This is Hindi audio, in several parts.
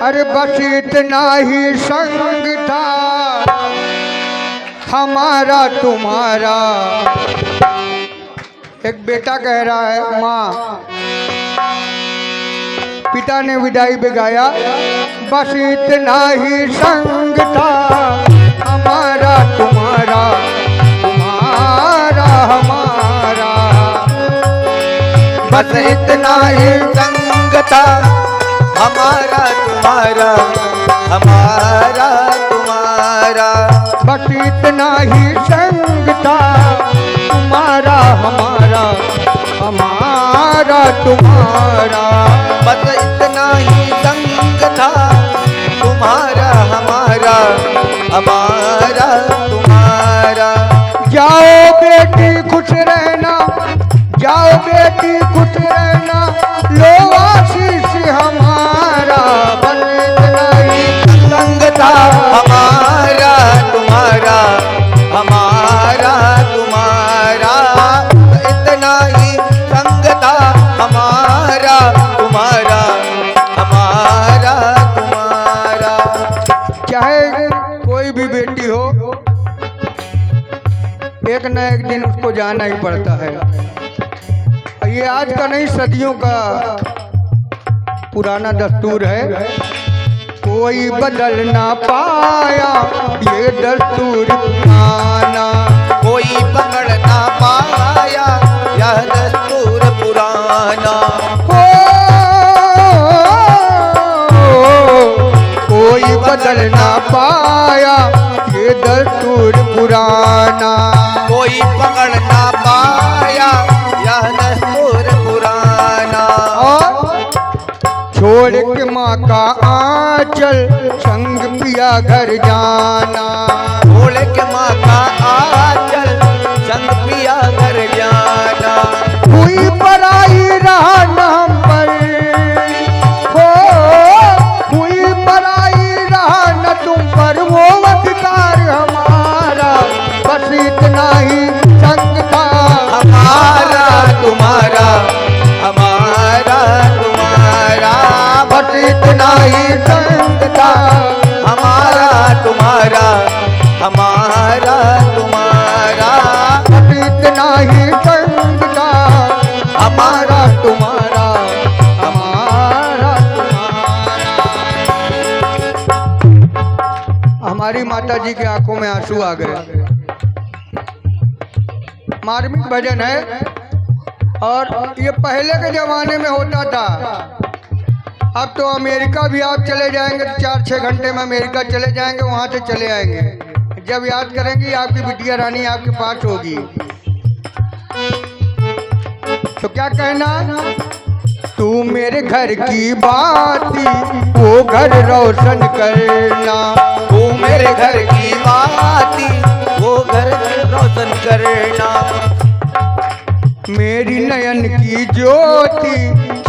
अरे बस इतना ही संग था हमारा तुम्हारा। एक बेटा कह रहा है, माँ पिता ने विदाई पे गाया, बस इतना ही संग था हमारा तुम्हारा, तुम्हारा हमारा। बस इतना ही संग था हमारा तुम्हारा, हमारा तुम्हारा। बस इतना ही संग था तुम्हारा हमारा, हमारा तुम्हारा। बस इतना ही संग था तुम्हारा हमारा, हमारा तुम्हारा। जाओ बेटी खुश रहना, जाओ बेटी खुश रहना, लो आशीष हमारा। बस इतना ही संग था हमारा तुम्हारा, हमारा तुम्हारा। इतना ही संग था हमारा तुम्हारा, हमारा तुम्हारा। चाहे कोई भी बेटी हो, एक न एक दिन उसको जाना ही पड़ता है। ये आज का नहीं, सदियों का पुराना दस्तूर है। कोई बदल ना पाया ये दस्तूर पुराना, कोई पकड़ ना पाया यह दस्तूर पुराना। हो कोई बदल ना पाया ये दस्तूर पुराना। कोई पकड़ ना पाया यह दस्तूर पुराना। और छोड़ के माँ का आंचल संग पिया घर जाना, छोड़ के माँ का आंचल संग पिया घर जाना। हुई पराई रहा न हम पर, हो हुई पराई रहा न तुम पर, वो अधिकार हमारा। बस इतना ही संग था हमारा तुम्हारा, हमारा तुम्हारा। बस इतना ही संग था हमारा तुम्हारा, हमारा तुम्हारा। बस इतना ही संग था हमारा तुम्हारा, हमारा तुम्हारा। हमारी माता जी की आंखों में आंसू आ गए। मार्मिक भजन है और ये पहले के जमाने में होता था। अब तो अमेरिका भी आप चले जाएंगे तो 4-6 घंटे में अमेरिका चले जाएंगे, वहां से चले आएंगे। जब याद करेंगी आपकी बिटिया रानी आपके पास होगी तो क्या कहना, तू मेरे घर की बाती वो घर रोशन करना, तू मेरे घर की बाती वो घर रोशन करना। मेरी नयन की ज्योति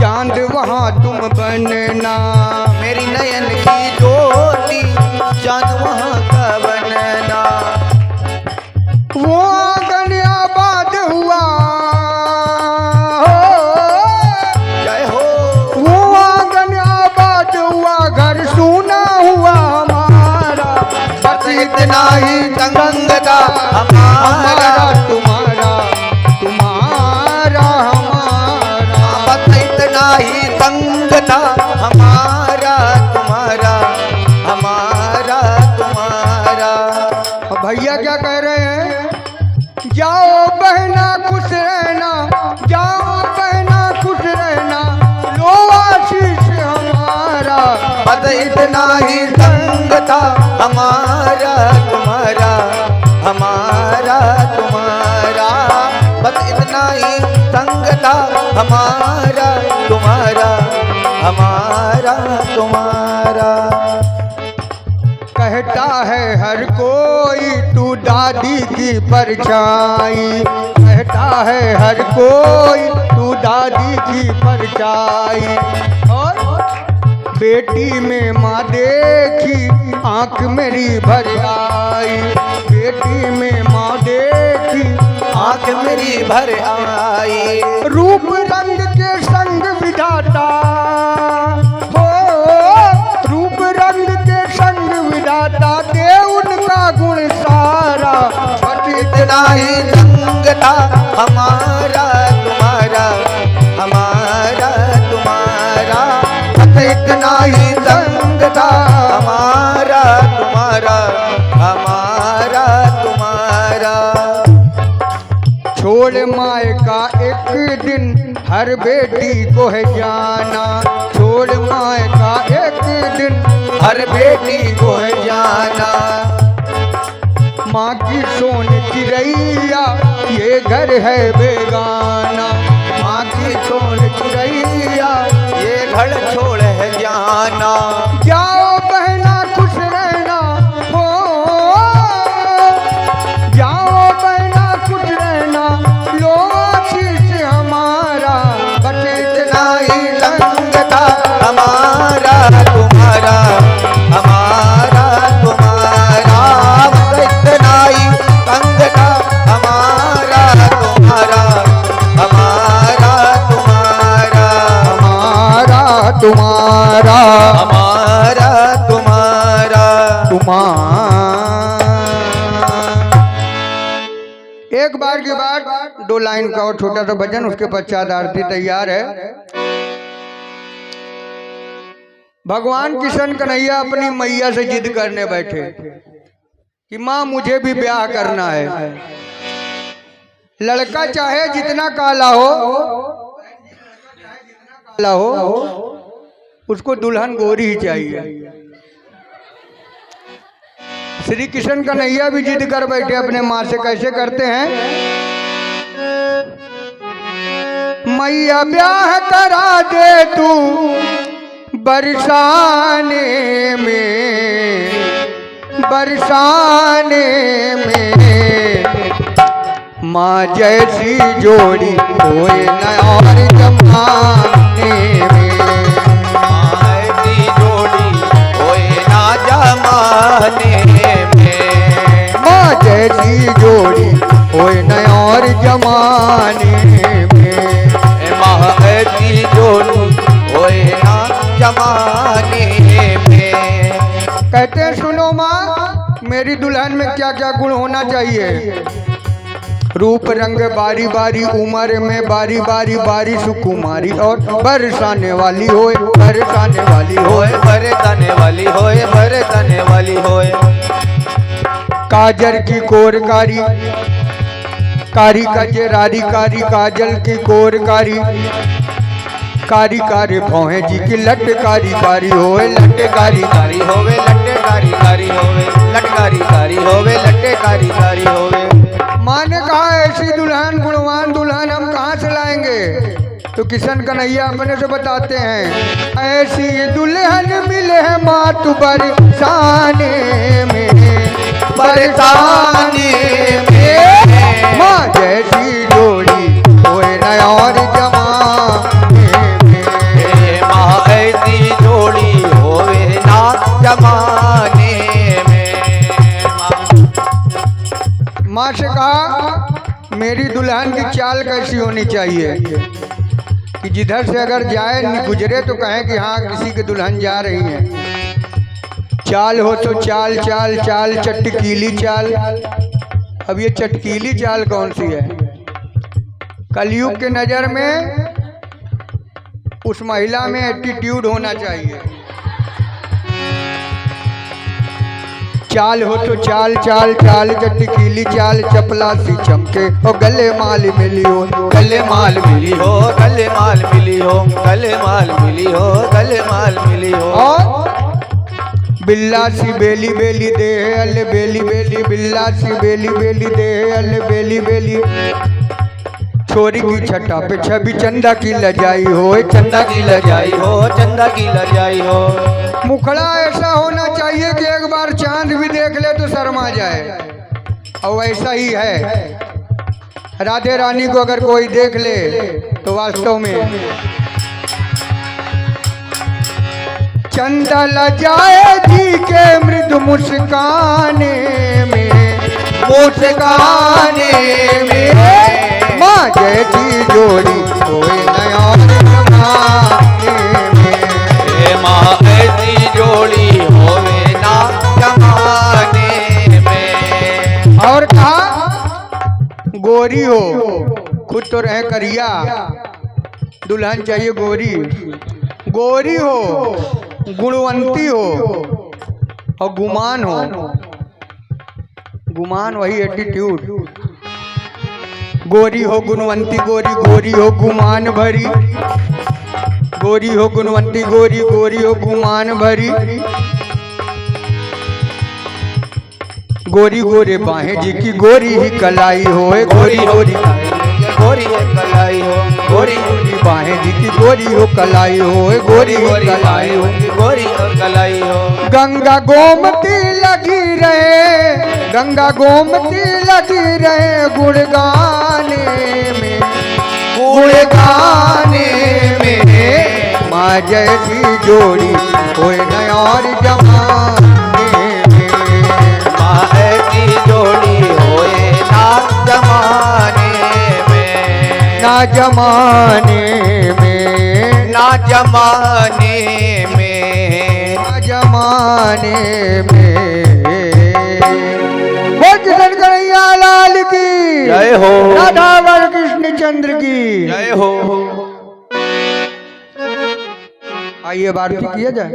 चांद वहाँ तुम बनना, मेरी नयन की ज्योति चांद वहाँ का बनना। वो आंगन आबाद हुआ, जय हो। वो आंगन आबाद हुआ, घर सूना हुआ हमारा। बस इतना ही संग था हमारा तुम्हारा, तुम्हारा हमारा। बस इतना ही संग था हमारा तुम्हारा, हमारा तुम्हारा। अब भैया क्या कह रहे हैं, जाओ बहना खुश रहना, जाओ बहना खुश रहना, लो आशीष हमारा। बस इतना ही संग था हमारा तुम्हारा, हमारा तुम्हारा। बस इतना ही संग था हमारा तुम्हारा, हमारा तुम्हारा। कहता है हर कोई तू दादी की परछाई, कहता है हर कोई तू दादी की परछाई। और बेटी में माँ देखी आंख मेरी भर आई, बेटी में माँ देखी आंख मेरी भर आई। रूप रंग के संग विधाता हो, रूप था हमारा तुम्हारा, हमारा तुम्हारा बस इतना ही संग था हमारा तुम्हारा, हमारा तुम्हारा। छोड़ माए का एक दिन हर बेटी को है जाना, छोड़ माए का एक दिन हर बेटी को है जाना। माँ की सोन की रैया ये घर है बेगाना, माँ की सोन की रैया ये घर छोड़ है जाना। जाओ बहना खुश रहना हो, जाओ बहना खुश रहना, लो आशीष हमारा बस इतना ही संग था हमारा तुम्हारा, हमारा तुम्हारा बस इतना ही संग था हमारा तुम्हारा, हमारा तुम्हारा, हमारा तुम्हारा, हमारा तुम्हारा। एक बार के बाद 2 लाइन का और छोटा सा भजन, उसके पश्चात आरती तैयार है। भगवान किशन कन्हैया अपनी मैया से जिद करने बैठे कि माँ मुझे भी ब्याह करना है। लड़का चाहे जितना काला हो उसको दुल्हन गोरी ही चाहिए। श्री कृष्ण कन्हैया भी जिद कर बैठे अपने माँ से। कैसे करते हैं? मैया ब्याह करा दे तू बरसाने में, बरसाने में, माँ जैसी जोड़ी कोई न और जमाने में, माँ ऐसी जोड़ी कोई ना जमाने में, माँ जैसी जोड़ी कोई न और जमाने में, माँ ऐसी जोड़ी कोई ना जमाने में। कहते हैं सुनो माँ, मेरी दुल्हन में क्या क्या गुण होना चाहिए? रूप रंग बारी बारी, उम्र में बारी बारी, बारी सुकुमारी और बरसाने वाली होए, बरसाने वाली होए, होए बरसाने वाली होए, बरसाने वाली होए। काजल की कोरकारी, कारी कजरारी कारी, काजल की कोरकारी, कारी कारी भौहें जी की लटकारी कारी होए, लटकारी कारी होवे लट्टे कारी कारी होवे, लटकारी कारी होवे, लट्टे कारी कारी होवे। माँ ने कहा ऐसी दुल्हन, गुणवान दुल्हन हम कहाँ से लाएंगे? तो किशन कन्हैया अपने से बताते हैं, ऐसी दुल्हन मिले है माँ तू बरसाने में, बरसाने में, माँ जैसी जोड़ी कोई न और जमाने में, माँ ऐसी जोड़ी होवे ना जमाने में। माँ से कहा मेरी दुल्हन की चाल कैसी होनी चाहिए कि जिधर से अगर जाए गुजरे तो कहें कि हाँ किसी की दुल्हन जा रही है। चाल हो तो चाल चाल चाल चटकीली चाल। अब ये चटकीली चाल कौन सी है? कलयुग के नज़र में उस महिला में एटीट्यूड होना चाहिए। चाल हो तो चाल चाल चाल चटकीली चाल, चपला सी चमके और गले माल मिली हो, गले माल मिली हो, गले माल मिली हो, गले माल मिली हो, गले माल मिली हो। और बिल्ला सी बेली बेली दे अल बेली बेली, बिल्ला सी बेली बेली दे अल बेली बेली, छोरी की छठा पे छवि चंदा की लजाई हो, चंदा की लजाई हो, चंदा की लजाई हो। मुखड़ा ऐसा होना चाहिए कि एक बार चांद भी देख ले तो शर्मा जाए, और वैसा ही है। राधे रानी को अगर कोई देख ले तो वास्तव में चंदा लजाए जी के मृदु मुस्काने में, मुस्काने में, माँ जैसी जोड़ी कोई नया जमाने में, माँ ऐसी जोड़ी होवे ना जमाने में। और कहा गोरी हो, खुद तो रहे करिया, दुल्हन चाहिए गोरी। गोरी हो, गुणवंती हो और गुमान हो। गुमान वही एटीट्यूड। गोरी हो गुणवंती गोरी, गोरी हो गुमान भरी। गोरी हो गुणवंती गोरी, गोरी हो गुमान भरी। गोरी गोरे बाहें जी की गोरी ही कलाई होए। गोरी गोरी गोरी है कलाई हो, गोरी गोरी बाहें जी की गोरी हो कलाई होए। गोरी गोरी कलाई हो। गोरी और कलाई हो। गंगा गोमती लगी रहे, गंगा गोमती लगी रहे गुण गाने में, गुण गाने में। माँ जैसी जोड़ी कोई न और जमाने में। माँ ऐसी जोड़ी होए ना जमाने में, ना जमाने में, ना जमाने में, ना जमाने में। बोल किशन कन्हैया लाल की जय हो, राधा कृष्ण चंद्र की जय हो। आइए अब आरती किया जाए।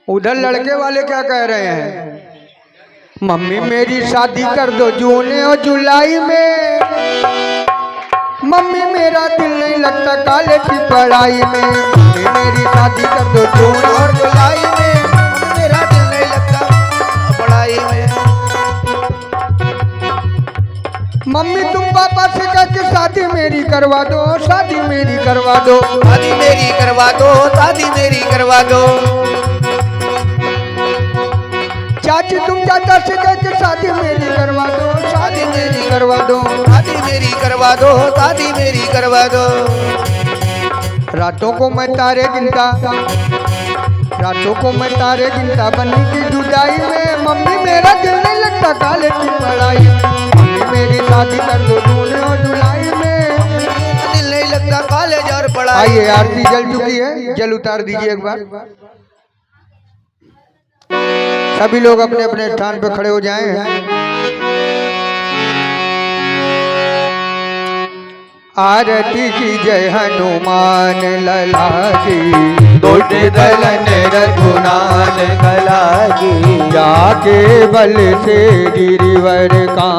उधर लड़के वाले क्या कह रहे हैं? मम्मी मेरी शादी कर दो जून और जुलाई में। मम्मी मेरा दिल नहीं लगता कॉलेज की पढ़ाई में। मम्मी मेरी शादी कर दो जून और जुलाई में। मेरा दिल नहीं लगता पढ़ाई में। मम्मी तुम पापा से कह के शादी मेरी करवा दो, शादी मेरी करवा दो। शादी मेरी करवा दो, शादी मेरी करवा दो। चाची तुम चाचा से कह के शादी मेरी करवा दो, शादी मेरी करवा दो। शादी मेरी करवा दो, शादी मेरी करवा दो। रातों को मैं तारे गिनता, रातों को मैं तारे गिनता बनी की जुदाई में। मम्मी मेरा दिल नहीं लगता कॉलेज की पढ़ाई में। मम्मी मेरी शादी कर दो जून और जुलाई में। दिल नहीं लगता कॉलेज और पढ़ाई। आइए आरती जल चुकी है, जल उतार दीजिए एक बार। सभी लोग अपने अपने स्थान पर खड़े हो जाएं। आरती की जय हनुमान लला की, दोटे दलन रघुनाथ कला की। जाके बल से गिरिवर का